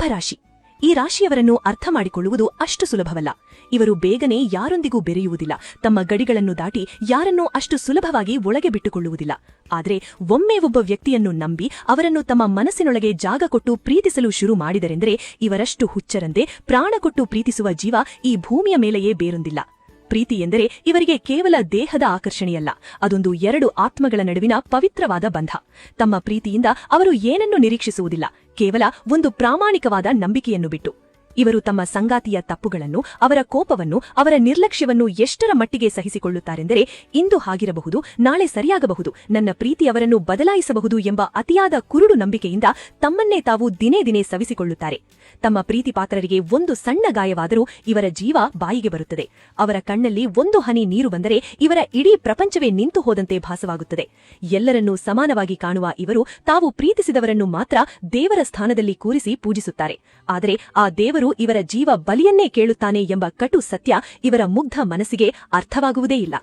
ಕುಂಭರಾಶಿ. ಈ ರಾಶಿಯವರನ್ನು ಅರ್ಥ ಮಾಡಿಕೊಳ್ಳುವುದು ಅಷ್ಟು ಸುಲಭವಲ್ಲ. ಇವರು ಬೇಗನೆ ಯಾರೊಂದಿಗೂ ಬೆರೆಯುವುದಿಲ್ಲ. ತಮ್ಮ ಗಡಿಗಳನ್ನು ದಾಟಿ ಯಾರನ್ನೂ ಅಷ್ಟು ಸುಲಭವಾಗಿ ಒಳಗೆ ಬಿಟ್ಟುಕೊಳ್ಳುವುದಿಲ್ಲ. ಆದರೆ ಒಮ್ಮೆ ಒಬ್ಬ ವ್ಯಕ್ತಿಯನ್ನು ನಂಬಿ ಅವರನ್ನು ತಮ್ಮ ಮನಸ್ಸಿನೊಳಗೆ ಜಾಗ ಕೊಟ್ಟು ಪ್ರೀತಿಸಲು ಶುರು ಮಾಡಿದರೆಂದರೆ ಇವರಷ್ಟು ಹುಚ್ಚರಂತೆ ಪ್ರಾಣ ಕೊಟ್ಟು ಪ್ರೀತಿಸುವ ಜೀವ ಈ ಭೂಮಿಯ ಮೇಲೆಯೇ ಬೇರೊಂದಿಲ್ಲ. ಪ್ರೀತಿ ಎಂದರೆ ಇವರಿಗೆ ಕೇವಲ ದೇಹದ ಆಕರ್ಷಣೆಯಲ್ಲ, ಅದೊಂದು ಎರಡು ಆತ್ಮಗಳ ನಡುವಿನ ಪವಿತ್ರವಾದ ಬಂಧ. ತಮ್ಮ ಪ್ರೀತಿಯಿಂದ ಅವರು ಏನನ್ನೂ ನಿರೀಕ್ಷಿಸುವುದಿಲ್ಲ, ಕೇವಲ ಒಂದು ಪ್ರಾಮಾಣಿಕವಾದ ನಂಬಿಕೆಯನ್ನು ಬಿಟ್ಟು. ಇವರು ತಮ್ಮ ಸಂಗಾತಿಯ ತಪ್ಪುಗಳನ್ನು, ಅವರ ಕೋಪವನ್ನು, ಅವರ ನಿರ್ಲಕ್ಷ್ಯವನ್ನು ಎಷ್ಟರ ಮಟ್ಟಿಗೆ ಸಹಿಸಿಕೊಳ್ಳುತ್ತಾರೆಂದರೆ, ಇಂದು ಹಾಗಿರಬಹುದು, ನಾಳೆ ಸರಿಯಾಗಬಹುದು, ನನ್ನ ಪ್ರೀತಿ ಅವರನ್ನು ಬದಲಾಯಿಸಬಹುದು ಎಂಬ ಅತಿಯಾದ ಕುರುಡು ನಂಬಿಕೆಯಿಂದ ತಮ್ಮನ್ನೇ ತಾವು ದಿನೇ ದಿನೇ ಸವಿಸಿಕೊಳ್ಳುತ್ತಾರೆ. ತಮ್ಮ ಪ್ರೀತಿ ಪಾತ್ರರಿಗೆ ಒಂದು ಸಣ್ಣ ಗಾಯವಾದರೂ ಇವರ ಜೀವ ಬಾಯಿಗೆ ಬರುತ್ತದೆ. ಅವರ ಕಣ್ಣಲ್ಲಿ ಒಂದು ಹನಿ ನೀರು ಬಂದರೆ ಇವರ ಇಡೀ ಪ್ರಪಂಚವೇ ನಿಂತು ಹೋದಂತೆ ಭಾಸವಾಗುತ್ತದೆ. ಎಲ್ಲರನ್ನೂ ಸಮಾನವಾಗಿ ಕಾಣುವ ಇವರು ತಾವು ಪ್ರೀತಿಸಿದವರನ್ನು ಮಾತ್ರ ದೇವರ ಸ್ಥಾನದಲ್ಲಿ ಕೂರಿಸಿ ಪೂಜಿಸುತ್ತಾರೆ. ಆದರೆ ಆ ದೇವರು ಇವರ ಜೀವ ಬಲಿಯನ್ನೇ ಕೇಳುತ್ತಾನೆ ಎಂಬ ಕಟು ಸತ್ಯ ಇವರ ಮುಗ್ಧ ಮನಸ್ಸಿಗೆ ಅರ್ಥವಾಗುವುದೇ ಇಲ್ಲ.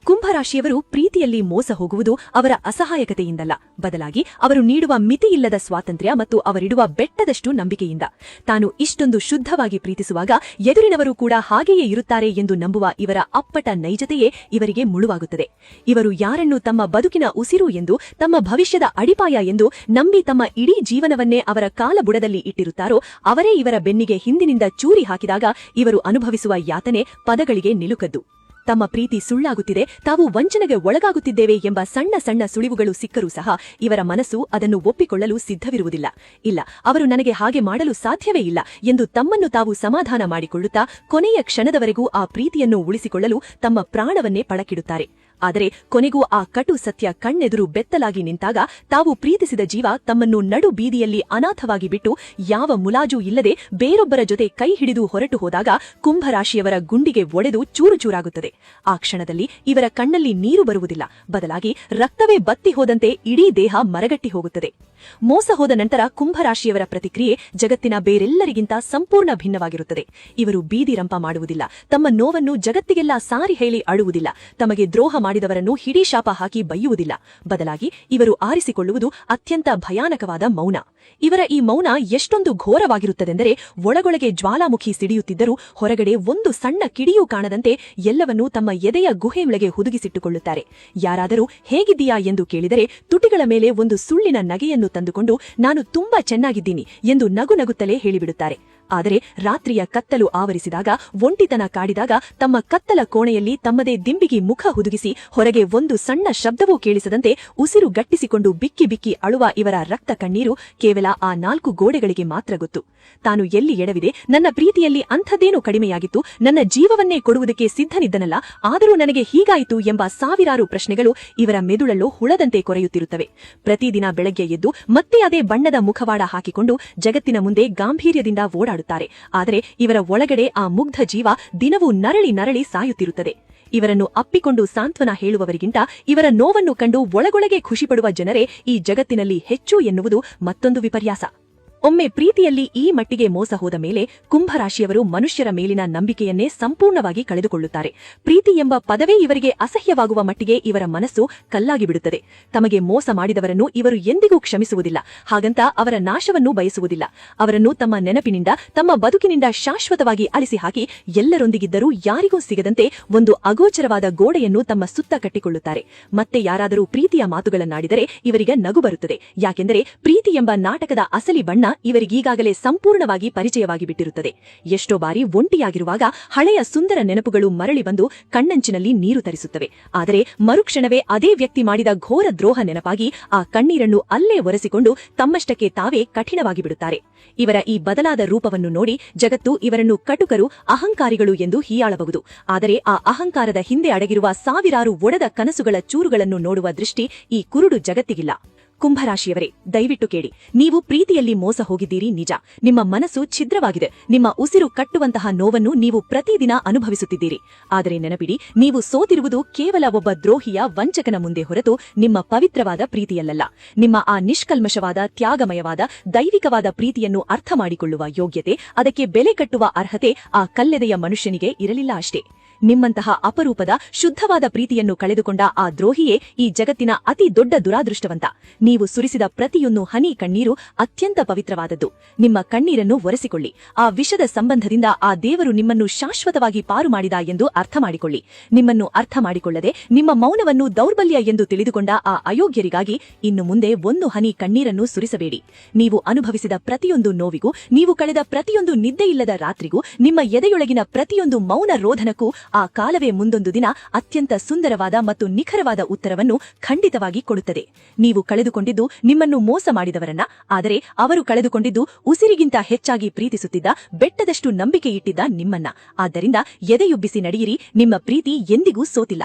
ಕುಂಭರಾಶಿಯವರು ಪ್ರೀತಿಯಲ್ಲಿ ಮೋಸ ಹೋಗುವುದು ಅವರ ಅಸಹಾಯಕತೆಯಿಂದಲ್ಲ, ಬದಲಾಗಿ ಅವರು ನೀಡುವ ಮಿತಿಯಿಲ್ಲದ ಸ್ವಾತಂತ್ರ್ಯ ಮತ್ತು ಅವರಿಡುವ ಬೆಟ್ಟದಷ್ಟು ನಂಬಿಕೆಯಿಂದ. ತಾನು ಇಷ್ಟೊಂದು ಶುದ್ಧವಾಗಿ ಪ್ರೀತಿಸುವಾಗ ಎದುರಿನವರು ಕೂಡ ಹಾಗೆಯೇ ಇರುತ್ತಾರೆ ಎಂದು ನಂಬುವ ಇವರ ಅಪ್ಪಟ ನೈಜತೆಯೇ ಇವರಿಗೆ ಮುಳುವಾಗುತ್ತದೆ. ಇವರು ಯಾರನ್ನು ತಮ್ಮ ಬದುಕಿನ ಉಸಿರು ಎಂದು, ತಮ್ಮ ಭವಿಷ್ಯದ ಅಡಿಪಾಯ ಎಂದು ನಂಬಿ ತಮ್ಮ ಇಡೀ ಜೀವನವನ್ನೇ ಅವರ ಕಾಲಬುಡದಲ್ಲಿ ಇಟ್ಟಿರುತ್ತಾರೋ ಅವರೇ ಇವರ ಬೆನ್ನಿಗೆ ಹಿಂದಿನಿಂದ ಚೂರಿ ಹಾಕಿದಾಗ ಇವರು ಅನುಭವಿಸುವ ಯಾತನೆ ಪದಗಳಿಗೆ ನಿಲುಕದ್ದು. ತಮ್ಮ ಪ್ರೀತಿ ಸುಳ್ಳಾಗುತ್ತಿದೆ, ತಾವು ವಂಚನೆಗೆ ಒಳಗಾಗುತ್ತಿದ್ದೇವೆ ಎಂಬ ಸಣ್ಣ ಸಣ್ಣ ಸುಳಿವುಗಳು ಸಿಕ್ಕರೂ ಸಹ ಇವರ ಮನಸ್ಸು ಅದನ್ನು ಒಪ್ಪಿಕೊಳ್ಳಲು ಸಿದ್ಧವಿರುವುದಿಲ್ಲ. ಇಲ್ಲ, ಅವರು ನನಗೆ ಹಾಗೆ ಮಾಡಲು ಸಾಧ್ಯವೇ ಇಲ್ಲ ಎಂದು ತಮ್ಮನ್ನು ತಾವು ಸಮಾಧಾನ ಮಾಡಿಕೊಳ್ಳುತ್ತಾ ಕೊನೆಯ ಕ್ಷಣದವರೆಗೂ ಆ ಪ್ರೀತಿಯನ್ನು ಉಳಿಸಿಕೊಳ್ಳಲು ತಮ್ಮ ಪ್ರಾಣವನ್ನೇ ಪಣಕ್ಕಿಡುತ್ತಾರೆ. ಆದರೆ ಕೊನೆಗೂ ಆ ಕಟು ಸತ್ಯ ಕಣ್ಣೆದುರು ಬೆತ್ತಲಾಗಿ ನಿಂತಾಗ ತಾವು ಪ್ರೀತಿಸಿದ ಜೀವ ತಮ್ಮನ್ನು ನಡು ಬೀದಿಯಲ್ಲಿ ಅನಾಥವಾಗಿ ಬಿಟ್ಟು ಯಾವ ಮುಲಾಜೂ ಇಲ್ಲದೆ ಬೇರೊಬ್ಬರ ಜೊತೆ ಕೈ ಹಿಡಿದು ಹೊರಟು ಹೋದಾಗ ಕುಂಭರಾಶಿಯವರ ಗುಂಡಿಗೆ ಒಡೆದು ಚೂರು ಚೂರಾಗುತ್ತದೆ. ಆ ಕ್ಷಣದಲ್ಲಿ ಇವರ ಕಣ್ಣಲ್ಲಿ ನೀರು ಬರುವುದಿಲ್ಲ, ಬದಲಾಗಿ ರಕ್ತವೇ ಬತ್ತಿ ಹೋದಂತೆ ಇಡೀ ದೇಹ ಮರಗಟ್ಟಿ ಹೋಗುತ್ತದೆ. ಮೋಸ ಹೋದ ನಂತರ ಕುಂಭರಾಶಿಯವರ ಪ್ರತಿಕ್ರಿಯೆ ಜಗತ್ತಿನ ಬೇರೆಲ್ಲರಿಗಿಂತ ಸಂಪೂರ್ಣ ಭಿನ್ನವಾಗಿರುತ್ತದೆ. ಇವರು ಬೀದಿ ರಂಪ ಮಾಡುವುದಿಲ್ಲ, ತಮ್ಮ ನೋವನ್ನು ಜಗತ್ತಿಗೆಲ್ಲ ಸಾರಿ ಹೇಳಿ ಅಳುವುದಿಲ್ಲ, ತಮಗೆ ದ್ರೋಹ ಮಾಡಿದವರನ್ನು ಹಿಡೀ ಶಾಪ ಹಾಕಿ ಬೈಯುವುದಿಲ್ಲ. ಬದಲಾಗಿ ಇವರು ಆರಿಸಿಕೊಳ್ಳುವುದು ಅತ್ಯಂತ ಭಯಾನಕವಾದ ಮೌನ. ಇವರ ಈ ಮೌನ ಎಷ್ಟೊಂದು ಘೋರವಾಗಿರುತ್ತದೆಂದರೆ ಒಳಗೊಳಗೆ ಜ್ವಾಲಾಮುಖಿ ಸಿಡಿಯುತ್ತಿದ್ದರೂ ಹೊರಗಡೆ ಒಂದು ಸಣ್ಣ ಕಿಡಿಯೂ ಕಾಣದಂತೆ ಎಲ್ಲವನ್ನೂ ತಮ್ಮ ಎದೆಯ ಗುಹೆಯೊಳಗೆ ಹುದುಗಿಸಿಟ್ಟುಕೊಳ್ಳುತ್ತಾರೆ. ಯಾರಾದರೂ ಹೇಗಿದ್ದೀಯಾ ಎಂದು ಕೇಳಿದರೆ ತುಟಿಗಳ ಮೇಲೆ ಒಂದು ಸುಳ್ಳಿನ ನಗೆಯನ್ನು ತಂದುಕೊಂಡು ನಾನು ತುಂಬಾ ಚೆನ್ನಾಗಿದ್ದೀನಿ ಎಂದು ನಗು ನಗುತ್ತಲೇ ಹೇಳಿಬಿಡುತ್ತಾರೆ. ಆದರೆ ರಾತ್ರಿಯ ಕತ್ತಲು ಆವರಿಸಿದಾಗ, ಒಂಟಿತನ ಕಾಡಿದಾಗ ತಮ್ಮ ಕತ್ತಲ ಕೋಣೆಯಲ್ಲಿ ತಮ್ಮದೇ ದಿಂಬಿಗಿ ಮುಖ ಹುದುಗಿಸಿ ಹೊರಗೆ ಒಂದು ಸಣ್ಣ ಶಬ್ದವೂ ಕೇಳಿಸದಂತೆ ಉಸಿರು ಗಟ್ಟಿಸಿಕೊಂಡು ಬಿಕ್ಕಿ ಬಿಕ್ಕಿ ಅಳುವ ಇವರ ರಕ್ತ ಕಣ್ಣೀರು ಕೇವಲ ಆ 4 ಗೋಡೆಗಳಿಗೆ ಮಾತ್ರ ಗೊತ್ತು. ತಾನು ಎಲ್ಲಿ ಎಡವಿದೆ, ನನ್ನ ಪ್ರೀತಿಯಲ್ಲಿ ಅಂಥದ್ದೇನೂ ಕಡಿಮೆಯಾಗಿತ್ತು, ನನ್ನ ಜೀವವನ್ನೇ ಕೊಡುವುದಕ್ಕೆ ಸಿದ್ಧನಿದ್ದನಲ್ಲ, ಆದರೂ ನನಗೆ ಹೀಗಾಯಿತು ಎಂಬ ಸಾವಿರಾರು ಪ್ರಶ್ನೆಗಳು ಇವರ ಮೆದುಳಲ್ಲೂ ಹುಳದಂತೆ ಕೊರೆಯುತ್ತಿರುತ್ತವೆ. ಪ್ರತಿದಿನ ಬೆಳಗ್ಗೆ ಎದ್ದು ಮತ್ತೆ ಅದೇ ಬಣ್ಣದ ಮುಖವಾಡ ಹಾಕಿಕೊಂಡು ಜಗತ್ತಿನ ಮುಂದೆ ಗಾಂಭೀರ್ಯದಿಂದ ಓಡಾಡುತ್ತಾರೆ. ಆದರೆ ಇವರ ಒಳಗಡೆ ಆ ಮುಗ್ಧ ಜೀವ ದಿನವೂ ನರಳಿ ನರಳಿ ಸಾಯುತ್ತಿರುತ್ತದೆ. ಇವರನ್ನು ಅಪ್ಪಿಕೊಂಡು ಸಾಂತ್ವನ ಹೇಳುವವರಿಗಿಂತ ಇವರ ನೋವನ್ನು ಕಂಡು ಒಳಗೊಳಗೆ ಖುಷಿಪಡುವ ಜನರೇ ಈ ಜಗತ್ತಿನಲ್ಲಿ ಹೆಚ್ಚು ಎನ್ನುವುದು ಮತ್ತೊಂದು ವಿಪರ್ಯಾಸ. ಒಮ್ಮೆ ಪ್ರೀತಿಯಲ್ಲಿ ಈ ಮಟ್ಟಿಗೆ ಮೋಸ ಹೋದ ಮೇಲೆ ಕುಂಭರಾಶಿಯವರು ಮನುಷ್ಯರ ಮೇಲಿನ ನಂಬಿಕೆಯನ್ನೇ ಸಂಪೂರ್ಣವಾಗಿ ಕಳೆದುಕೊಳ್ಳುತ್ತಾರೆ. ಪ್ರೀತಿ ಎಂಬ ಪದವೇ ಇವರಿಗೆ ಅಸಹ್ಯವಾಗುವ ಮಟ್ಟಿಗೆ ಇವರ ಮನಸ್ಸು ಕಲ್ಲಾಗಿ ಬಿಡುತ್ತದೆ. ತಮಗೆ ಮೋಸ ಮಾಡಿದವರನ್ನು ಇವರು ಎಂದಿಗೂ ಕ್ಷಮಿಸುವುದಿಲ್ಲ, ಹಾಗಂತ ಅವರ ನಾಶವನ್ನೂ ಬಯಸುವುದಿಲ್ಲ. ಅವರನ್ನು ತಮ್ಮ ನೆನಪಿನಿಂದ, ತಮ್ಮ ಬದುಕಿನಿಂದ ಶಾಶ್ವತವಾಗಿ ಅಳಿಸಿ ಹಾಕಿ ಎಲ್ಲರೊಂದಿಗಿದ್ದರೂ ಯಾರಿಗೂ ಸಿಗದಂತೆ ಒಂದು ಅಗೋಚರವಾದ ಗೋಡೆಯನ್ನು ತಮ್ಮ ಸುತ್ತ ಕಟ್ಟಿಕೊಳ್ಳುತ್ತಾರೆ. ಮತ್ತೆ ಯಾರಾದರೂ ಪ್ರೀತಿಯ ಮಾತುಗಳನ್ನಾಡಿದರೆ ಇವರಿಗೆ ನಗು ಬರುತ್ತದೆ. ಯಾಕೆಂದರೆ ಪ್ರೀತಿ ಎಂಬ ನಾಟಕದ ಅಸಲಿ ಬಣ್ಣ ಇವರಿಗೀಗಾಗಲೇ ಸಂಪೂರ್ಣವಾಗಿ ಪರಿಚಯವಾಗಿ ಬಿಟ್ಟಿರುತ್ತದೆ. ಎಷ್ಟೋ ಬಾರಿ ಒಂಟಿಯಾಗಿರುವಾಗ ಹಳೆಯ ಸುಂದರ ನೆನಪುಗಳು ಮರಳಿ ಬಂದು ಕಣ್ಣಂಚಿನಲ್ಲಿ ನೀರು ತರಿಸುತ್ತವೆ. ಆದರೆ ಮರುಕ್ಷಣವೇ ಅದೇ ವ್ಯಕ್ತಿ ಮಾಡಿದ ಘೋರ ದ್ರೋಹ ನೆನಪಾಗಿ ಆ ಕಣ್ಣೀರನ್ನು ಅಲ್ಲೇ ಒರೆಸಿಕೊಂಡು ತಮ್ಮಷ್ಟಕ್ಕೆ ತಾವೇ ಕಠಿಣವಾಗಿ ಬಿಡುತ್ತಾರೆ. ಇವರ ಈ ಬದಲಾದ ರೂಪವನ್ನು ನೋಡಿ ಜಗತ್ತು ಇವರನ್ನು ಕಟುಕರು, ಅಹಂಕಾರಿಗಳು ಎಂದು ಹೀಯಾಳಬಹುದು. ಆದರೆ ಆ ಅಹಂಕಾರದ ಹಿಂದೆ ಅಡಗಿರುವ ಸಾವಿರಾರು ಒಡೆದ ಕನಸುಗಳ ಚೂರುಗಳನ್ನು ನೋಡುವ ದೃಷ್ಟಿ ಈ ಕುರುಡು ಜಗತ್ತಿಗಿಲ್ಲ. ಕುಂಭರಾಶಿಯವರೇ, ದಯವಿಟ್ಟು ಕೇಳಿ. ನೀವು ಪ್ರೀತಿಯಲ್ಲಿ ಮೋಸ ಹೋಗಿದ್ದೀರಿ ನಿಜ. ನಿಮ್ಮ ಮನಸ್ಸು ಛಿದ್ರವಾಗಿದೆ. ನಿಮ್ಮ ಉಸಿರು ಕಟ್ಟುವಂತಹ ನೋವನ್ನು ನೀವು ಪ್ರತಿದಿನ ಅನುಭವಿಸುತ್ತಿದ್ದೀರಿ. ಆದರೆ ನೆನಪಿಡಿ, ನೀವು ಸೋತಿರುವುದು ಕೇವಲ ಒಬ್ಬ ದ್ರೋಹಿಯ, ವಂಚಕನ ಮುಂದೆ ಹೊರತು ನಿಮ್ಮ ಪವಿತ್ರವಾದ ಪ್ರೀತಿಯಲ್ಲ. ನಿಮ್ಮ ಆ ನಿಷ್ಕಲ್ಮಶವಾದ, ತ್ಯಾಗಮಯವಾದ, ದೈವಿಕವಾದ ಪ್ರೀತಿಯನ್ನು ಅರ್ಥ ಮಾಡಿಕೊಳ್ಳುವ ಯೋಗ್ಯತೆ, ಅದಕ್ಕೆ ಬೆಲೆ ಕಟ್ಟುವ ಅರ್ಹತೆ ಆ ಕಲ್ಲೆದೆಯ ಮನುಷ್ಯನಿಗೆ ಇರಲಿಲ್ಲ ಅಷ್ಟೇ. ನಿಮ್ಮಂತಹ ಅಪರೂಪದ ಶುದ್ಧವಾದ ಪ್ರೀತಿಯನ್ನು ಕಳೆದುಕೊಂಡ ಆ ದ್ರೋಹಿಯೇ ಈ ಜಗತ್ತಿನ ಅತಿ ದೊಡ್ಡ ದುರಾದೃಷ್ಟವಂತ. ನೀವು ಸುರಿಸಿದ ಪ್ರತಿಯೊಂದು ಹನಿ ಕಣ್ಣೀರು ಅತ್ಯಂತ ಪವಿತ್ರವಾದದ್ದು. ನಿಮ್ಮ ಕಣ್ಣೀರನ್ನು ಒರೆಸಿಕೊಳ್ಳಿ. ಆ ವಿಷದ ಸಂಬಂಧದಿಂದ ಆ ದೇವರು ನಿಮ್ಮನ್ನು ಶಾಶ್ವತವಾಗಿ ಪಾರು ಮಾಡಿದ ಎಂದು ಅರ್ಥ ಮಾಡಿಕೊಳ್ಳಿ. ನಿಮ್ಮನ್ನು ಅರ್ಥ ಮಾಡಿಕೊಳ್ಳದೆ ನಿಮ್ಮ ಮೌನವನ್ನು ದೌರ್ಬಲ್ಯ ಎಂದು ತಿಳಿದುಕೊಂಡ ಆ ಅಯೋಗ್ಯರಿಗಾಗಿ ಇನ್ನು ಮುಂದೆ ಒಂದು ಹನಿ ಕಣ್ಣೀರನ್ನು ಸುರಿಸಬೇಡಿ. ನೀವು ಅನುಭವಿಸಿದ ಪ್ರತಿಯೊಂದು ನೋವಿಗೂ, ನೀವು ಕಳೆದ ಪ್ರತಿಯೊಂದು ನಿದ್ದೆಯಿಲ್ಲದ ರಾತ್ರಿಗೂ, ನಿಮ್ಮ ಎದೆಯೊಳಗಿನ ಪ್ರತಿಯೊಂದು ಮೌನ ರೋಧನಕ್ಕೂ ಆ ಕಾಲವೇ ಮುಂದೊಂದು ದಿನ ಅತ್ಯಂತ ಸುಂದರವಾದ ಮತ್ತು ನಿಖರವಾದ ಉತ್ತರವನ್ನು ಖಂಡಿತವಾಗಿ ಕೊಡುತ್ತದೆ. ನೀವು ಕಳೆದುಕೊಂಡಿದ್ದು ನಿಮ್ಮನ್ನು ಮೋಸ ಮಾಡಿದವರನ್ನ, ಆದರೆ ಅವರು ಕಳೆದುಕೊಂಡಿದ್ದು ಉಸಿರಿಗಿಂತ ಹೆಚ್ಚಾಗಿ ಪ್ರೀತಿಸುತ್ತಿದ್ದ, ಬೆಟ್ಟದಷ್ಟು ನಂಬಿಕೆ ಇಟ್ಟಿದ್ದ ನಿಮ್ಮನ್ನ. ಆದ್ದರಿಂದ ಎದೆಯುಬ್ಬಿಸಿ ನಡೆಯಿರಿ. ನಿಮ್ಮ ಪ್ರೀತಿ ಎಂದಿಗೂ ಸೋತಿಲ್ಲ.